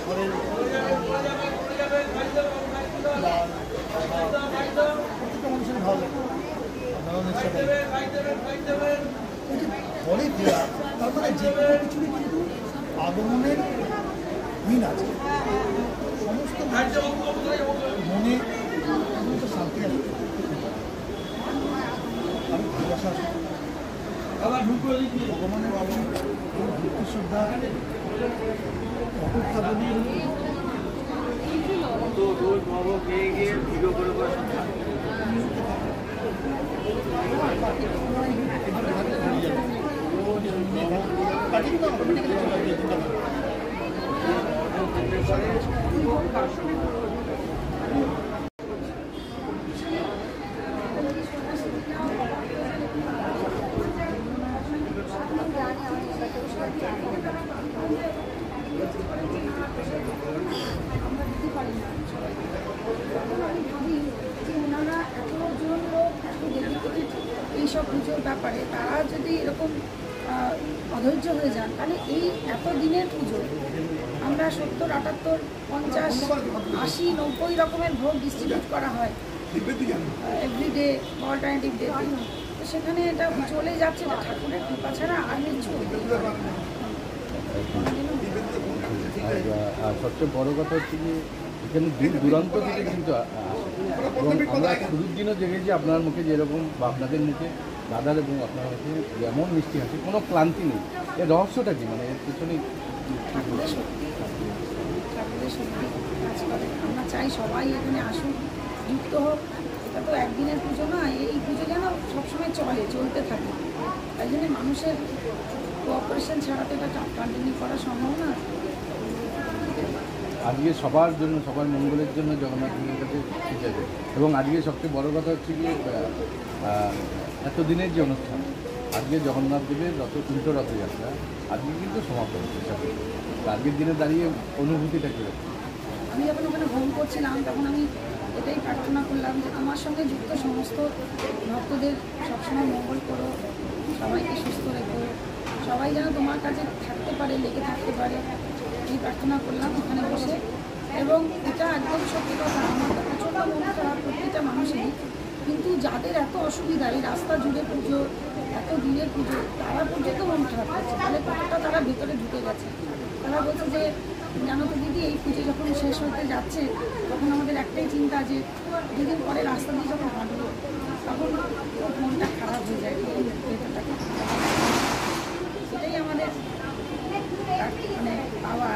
ঘরের প্রত্যেকটা মানুষের ভালো লাগে। আপনারাও নিশ্চয় ঘরে ফেরা তার মানে যে কোনো কিছুরই কিন্তু আগমনের দিন আছে, সমস্ত মনে শান্তি আসে, আমি ভালোবাসা আসে, ভগবানের ভক্তি শ্রদ্ধা অপেক্ষা বলি এইসব পুজোর ব্যাপারে তারা যদি এরকম অধৈর্য হয়ে যান, তাহলে এই এত দিনের পুজো আমরা 70, 78, 50, 80, 90 রকমের ভোগ ডিস্ট্রিবিউট করা হয় এভরিডে অল্টারনেটিভ ডে, তো সেখানে এটা চলে যাচ্ছে, এটা ঠাকুরের কৃপা ছাড়া আর কিছু হতেই পারে। আর সবচেয়ে বড় কথা হচ্ছে যে এখানে দূর দূরান্ত থেকে কিন্তু এবং আমরা শুরুর দিনও দেখেছি আপনার মুখে যেরকম বা আপনাদের মুখে দাদার এবং আপনার মুখে যেমন মিষ্টি হাসি, কোনো ক্লান্তি নেই। এর রহস্যটা কি, মানে এর পিছনে ঠাকুরের শক্তি কাজ করে। আমরা চাই সবাই এখানে আসুক, যুক্ত হোক। এটা তো একদিনের পুজো না, এই পুজো যেন সবসময় চলতে থাকে। তাই জন্য মানুষের কোঅপারেশন ছাড়া তো এটা কন্টিনিউ করা সম্ভব না। আজকে সবার জন্য, সবার মঙ্গলের জন্য জগন্নাথ দেবের কাছে ঠিক আছে। এবং আজকে সবচেয়ে বড় কথা হচ্ছে কি, এতদিনের যে অনুষ্ঠান, আজকে জগন্নাথ দেবের উল্টো রথযাত্রা আজকে কিন্তু সমাপ্ত হচ্ছে। আজকের দিনে দাঁড়িয়ে অনুভূতিটা কীরকম? আমি যখন ওখানে হোম করছিলাম তখন আমি এটাই প্রার্থনা করলাম যে আমার সঙ্গে যুক্ত সমস্ত ভক্তদের সবসময় মঙ্গল করো, সবাইকে সুস্থ রেখো, সবাই যেন তোমার কাছে থাকতে পারে, লেগে থাকতে পারে, এই প্রার্থনা করলাম ওখানে বসে। এবং এটা একদম সত্যি কথা, আমার তো প্রচণ্ড মন খারাপ প্রত্যেকটা মানুষেরই, কিন্তু যাদের এত অসুবিধা, এই রাস্তা জুড়ে পুজো, এত দিনের পুজো, তারা পর্যন্ত মন খারাপ করছে। তাহলে কতটা তারা ভেতরে ঢুকে গেছে। তারা বলছে যে জানো তো দিদি, এই পুজো যখন শেষ হতে যাচ্ছে তখন আমাদের একটাই চিন্তা যে দুদিন পরে রাস্তা দিয়ে যখন হাঁটবো তখন মনটা খারাপ হয়ে যায়, ভেতরটা সেটাই আমাদের মানে পাওয়া।